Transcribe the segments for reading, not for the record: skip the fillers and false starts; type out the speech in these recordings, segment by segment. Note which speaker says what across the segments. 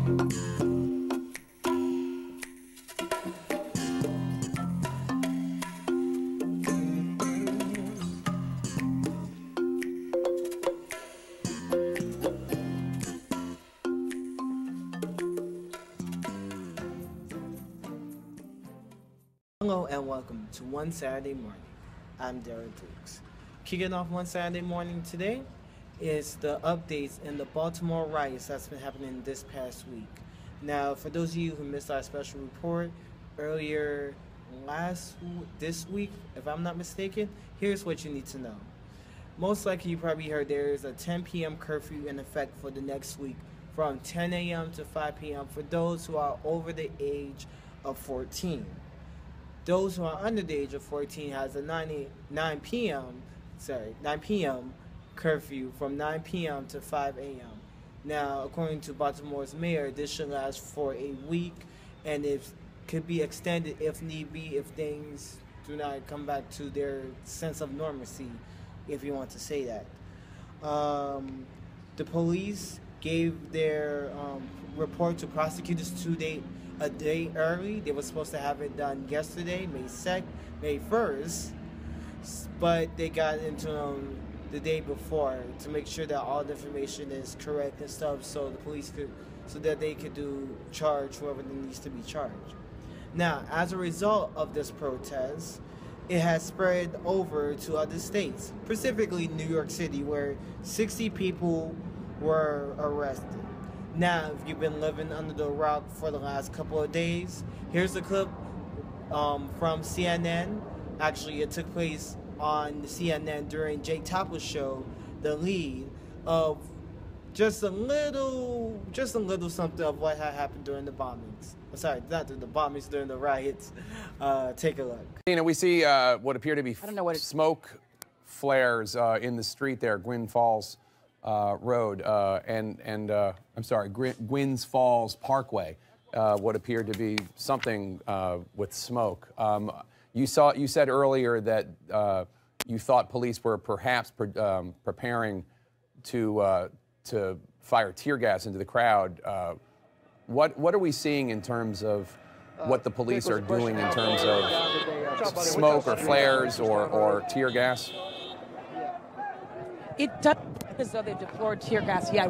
Speaker 1: Hello and welcome to One Saturday Morning. I'm Darren Dukes. Kicking off One Saturday Morning today is the updates in the Baltimore riots that's been happening this past week. Now, for those of you who missed our special report earlier this week, if I'm not mistaken, here's what you need to know. Most likely you probably heard there is a 10 p.m. curfew in effect for the next week from 10 a.m. to 5 p.m. for those who are over the age of 14. Those who are under the age of 14 has a 9 p.m. curfew from 9 p.m. to 5 a.m. Now, according to Baltimore's mayor, this should last for a week, and it could be extended if need be if things do not come back to their sense of normalcy, if you want to say that. The police gave their report to prosecutors a day early. They were supposed to have it done yesterday, May 1st, but they got into the day before to make sure that all the information is correct and stuff, so that they could charge whoever needs to be charged. Now, as a result of this protest, it has spread over to other states, specifically New York City, where 60 people were arrested. Now, if you've been living under the rock for the last couple of days, here's a clip from CNN. Actually, it took place on CNN during Jake Tapper's show, The Lead, of just a little something of what had happened during the bombings. Sorry, not during the bombings, during the riots. Take a look.
Speaker 2: We see what appear to be smoke flares in the street there, Gwynn Falls Road, Gwynns Falls Parkway, what appeared to be something with smoke. You said earlier that you thought police were perhaps preparing to fire tear gas into the crowd. What are we seeing in terms of what the police are doing in terms of smoke or flares or tear gas?
Speaker 3: It does look as though they've deployed tear gas. Yeah,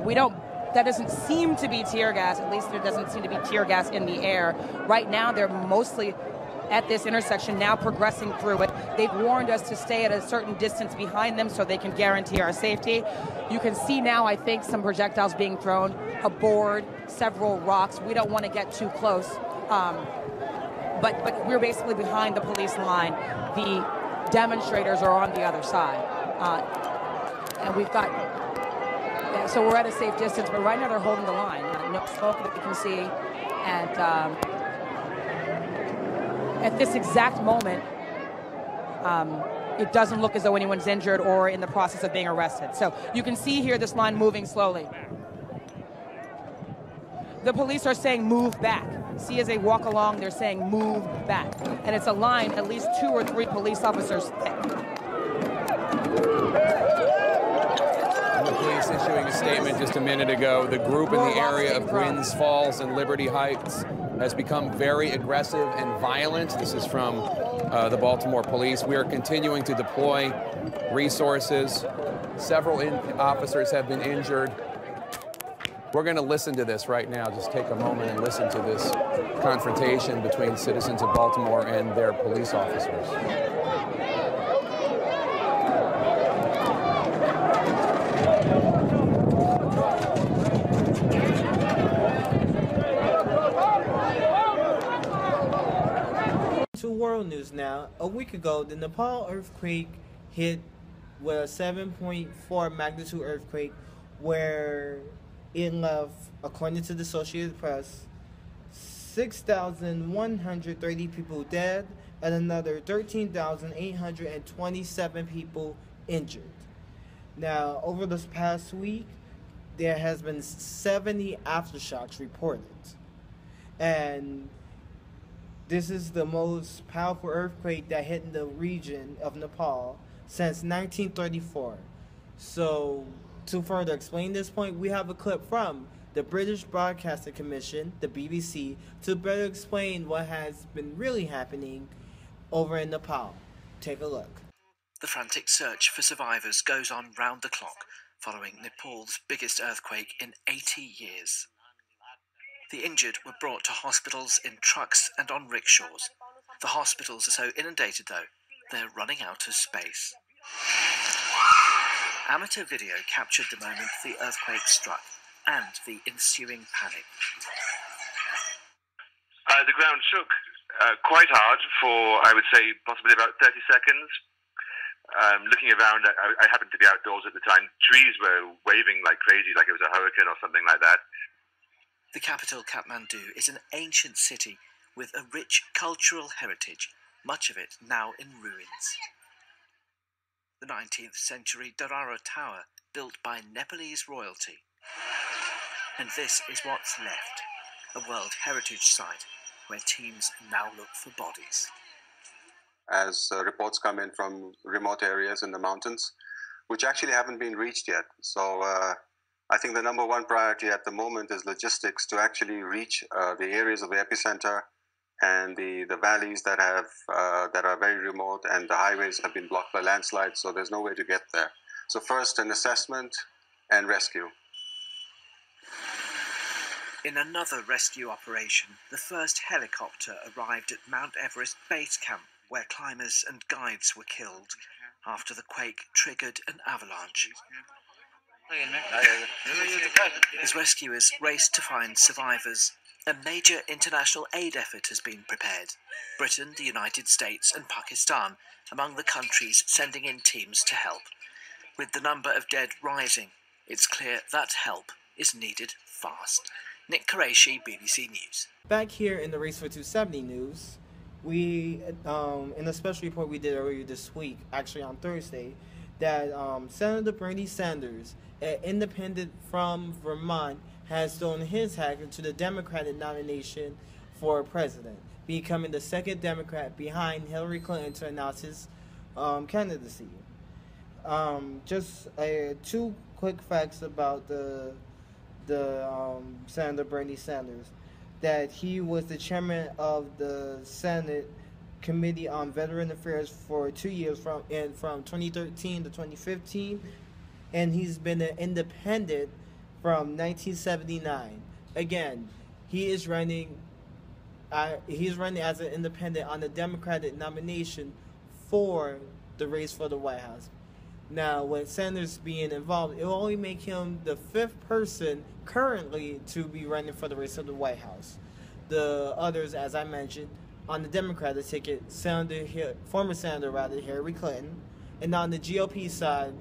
Speaker 3: that doesn't seem to be tear gas. At least there doesn't seem to be tear gas in the air. Right now, they're mostly at this intersection, now progressing through it. They've warned us to stay at a certain distance behind them so they can guarantee our safety. You can see now, I think, some projectiles being thrown, a board, several rocks. We don't want to get too close, but we're basically behind the police line. The demonstrators are on the other side. And we've got, so we're at a safe distance, but right now they're holding the line. No smoke that we can see. And at this exact moment, it doesn't look as though anyone's injured or in the process of being arrested. So you can see here this line moving slowly. The police are saying move back. See, as they walk along, they're saying move back. And it's a line at least 2 or 3 police officers thick.
Speaker 2: Police issuing a statement just a minute ago. The group in the area of Gwynns Falls and Liberty Heights has become very aggressive and violent. This is from the Baltimore police. We are continuing to deploy resources. Several officers have been injured. We're going to listen to this right now. Just take a moment and listen to this confrontation between citizens of Baltimore and their police officers.
Speaker 1: To world news now. A week ago, the Nepal earthquake hit with a 7.4 magnitude earthquake, where it left, according to the Associated Press, 6,130 people dead and another 13,827 people injured. Now, over this past week, there has been 70 aftershocks reported. And this is the most powerful earthquake that hit in the region of Nepal since 1934. So, to further explain this point, we have a clip from the British Broadcasting Commission, the BBC, to better explain what has been really happening over in Nepal. Take a look.
Speaker 4: The frantic search for survivors goes on round the clock, following Nepal's biggest earthquake in 80 years. The injured were brought to hospitals in trucks and on rickshaws. The hospitals are so inundated, though, they're running out of space. Amateur video captured the moment the earthquake struck and the ensuing panic.
Speaker 5: The ground shook quite hard for, I would say, possibly about 30 seconds. Looking around, I happened to be outdoors at the time. Trees were waving like crazy, like it was a hurricane or something like that.
Speaker 4: The capital, Kathmandu, is an ancient city with a rich cultural heritage, much of it now in ruins. The 19th century Doraro Tower, built by Nepalese royalty. And this is what's left, a World Heritage Site where teams now look for bodies.
Speaker 6: As reports come in from remote areas in the mountains, which actually haven't been reached yet. So I think the number one priority at the moment is logistics to actually reach the areas of the epicenter and the valleys that are very remote, and the highways have been blocked by landslides, so there's no way to get there. So first, an assessment and rescue.
Speaker 4: In another rescue operation, the first helicopter arrived at Mount Everest Base Camp, where climbers and guides were killed after the quake triggered an avalanche. As rescuers raced to find survivors, a major international aid effort has been prepared. Britain, the United States and Pakistan among the countries sending in teams to help. With the number of dead rising, it's clear that help is needed fast. Nick Qureshi, BBC News.
Speaker 1: Back here in the Race for 270 news, we, in a special report we did earlier this week, actually on Thursday, that Senator Bernie Sanders, an independent from Vermont, has thrown his hat into the Democratic nomination for president, becoming the second Democrat behind Hillary Clinton to announce his candidacy. Just two quick facts about the Senator Bernie Sanders. That he was the chairman of the Senate Committee on Veteran Affairs for 2 years, from 2013 to 2015, and he's been an independent from 1979. Again, he is running. He's running as an independent on the Democratic nomination for the race for the White House. Now, with Sanders being involved, it will only make him the fifth person currently to be running for the race of the White House. The others, as I mentioned, on the Democratic ticket, former Senator Hillary Clinton, and on the GOP side,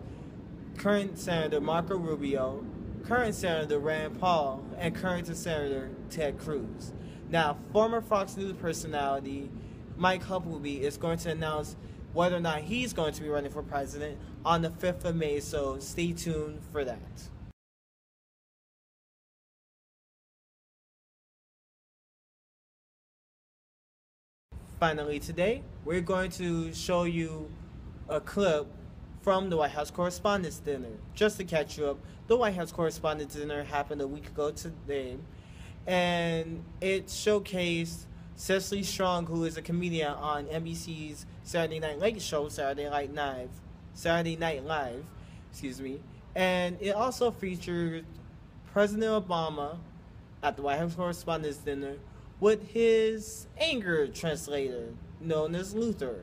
Speaker 1: current Senator Marco Rubio, current Senator Rand Paul, and current Senator Ted Cruz. Now, former Fox News personality Mike Huckabee is going to announce whether or not he's going to be running for president on the 5th of May, so stay tuned for that. Finally today, we're going to show you a clip from the White House Correspondents' Dinner. Just to catch you up, the White House Correspondents' Dinner happened a week ago today, and it showcased Cecily Strong, who is a comedian on NBC's Saturday Night Late Show, Saturday Night Live, and it also featured President Obama at the White House Correspondents' Dinner with his anger translator, known as Luther.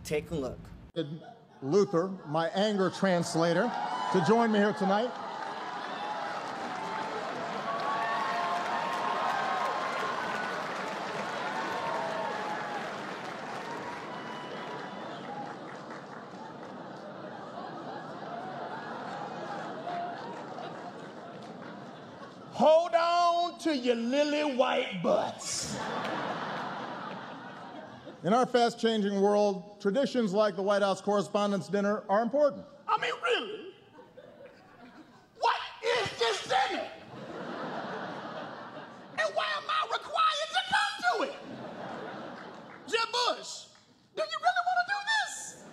Speaker 1: Take a look.
Speaker 7: Luther, my anger translator, to join me here tonight. Hold on to your lily white butts. In our fast-changing world, traditions like the White House Correspondents' Dinner are important. I mean, really? What is this dinner? And why am I required to come to it? Jeb Bush, do you really want to do this?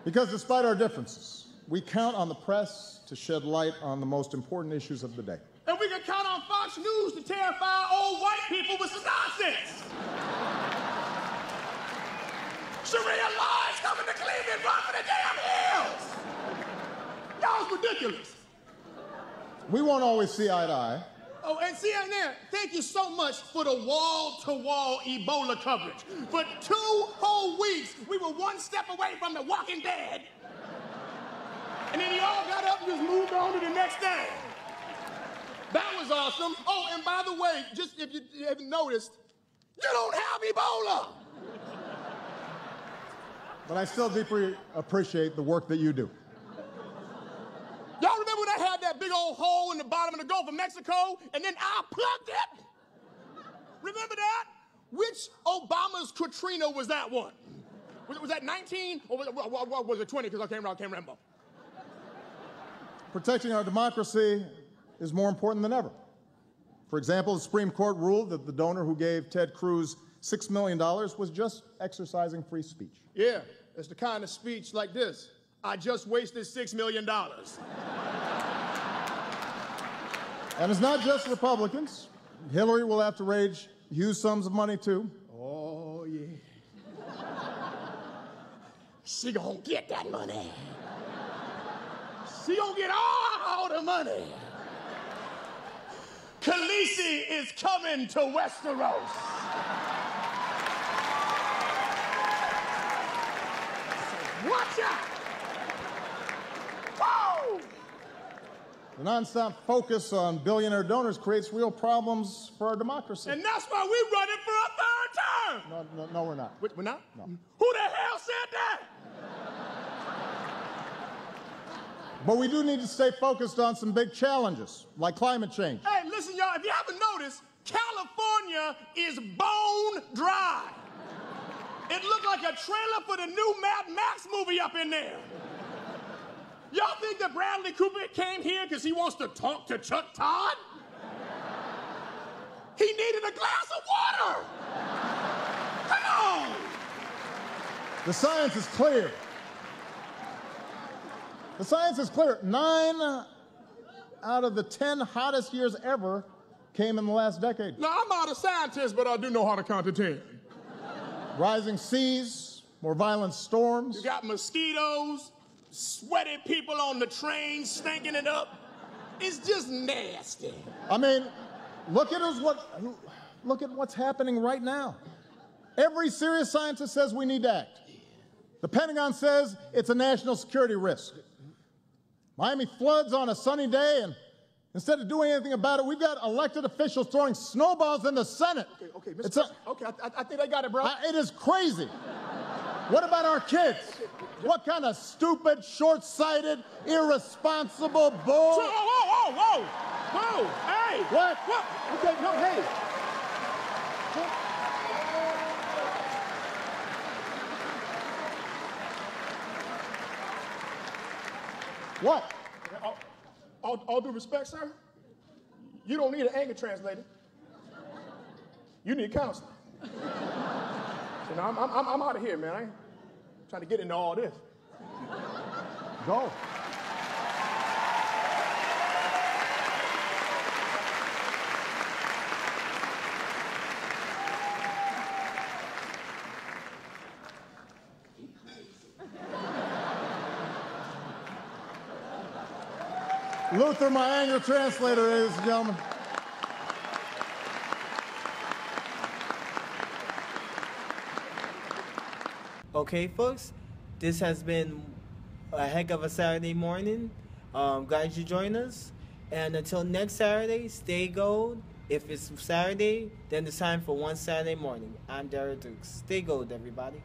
Speaker 7: Because despite our differences, we count on the press to shed light on the most important issues of the day. And we can count on Fox News to terrify old white people with some nonsense. Sharia law is coming to Cleveland, run for the damn hills. Y'all's ridiculous.
Speaker 8: We won't always see eye to eye.
Speaker 7: Oh, and CNN, thank you so much for the wall-to-wall Ebola coverage. For 2 whole weeks, we were one step away from the Walking Dead. And then you all got up and just moved on to the next thing. That was awesome. Oh, and by the way, just if you haven't noticed, you don't have Ebola.
Speaker 8: But I still deeply appreciate the work that you do.
Speaker 7: Y'all remember when I had that big old hole in the bottom of the Gulf of Mexico, and then I plugged it? Remember that? Which Obama's Katrina was that one? Was that 19, or was it 20, because I can't remember.
Speaker 8: Protecting our democracy is more important than ever. For example, the Supreme Court ruled that the donor who gave Ted Cruz $6 million was just exercising free speech.
Speaker 7: Yeah, it's the kind of speech like this. I just wasted $6 million.
Speaker 8: And it's not just Republicans. Hillary will have to raise huge sums of money, too.
Speaker 7: Oh, yeah. She gonna get that money. She gonna get all the money. Khaleesi is coming to Westeros. Watch out! Whoa!
Speaker 8: The nonstop focus on billionaire donors creates real problems for our democracy.
Speaker 7: And that's why we're running for a 3rd term.
Speaker 8: No, we're not.
Speaker 7: We're not?
Speaker 8: No.
Speaker 7: Who the hell said that?
Speaker 8: But we do need to stay focused on some big challenges, like climate change.
Speaker 7: Hey, listen, y'all, if you haven't noticed, California is bone dry. It looked like a trailer for the new Mad Max movie up in there. Y'all think that Bradley Cooper came here because he wants to talk to Chuck Todd? He needed a glass of water. Come on.
Speaker 8: The science is clear. The science is clear. 9 out of the 10 hottest years ever came in the last decade.
Speaker 7: Now, I'm not a scientist, but I do know how to count to 10.
Speaker 8: Rising seas, more violent storms.
Speaker 7: You got mosquitoes, sweaty people on the train stinking it up. It's just nasty.
Speaker 8: I mean, look at what's happening right now. Every serious scientist says we need to act. The Pentagon says it's a national security risk. Miami floods on a sunny day, and instead of doing anything about it, we've got elected officials throwing snowballs in the Senate.
Speaker 7: Okay, Mr. I think I got it, bro.
Speaker 8: It is crazy. What about our kids? What kind of stupid, short-sighted, irresponsible bull?
Speaker 7: Whoa, hey!
Speaker 8: What?
Speaker 7: Okay, no, hey.
Speaker 8: What?
Speaker 7: All due respect, sir, you don't need an anger translator. You need counseling. So now I'm out of here, man. I ain't trying to get into all this.
Speaker 8: Go. Luther, my anger translator, ladies and gentlemen.
Speaker 1: Okay, folks, this has been a heck of a Saturday morning. Glad you joined us. And until next Saturday, stay gold. If it's Saturday, then it's time for One Saturday Morning. I'm Derek Dukes. Stay gold, everybody.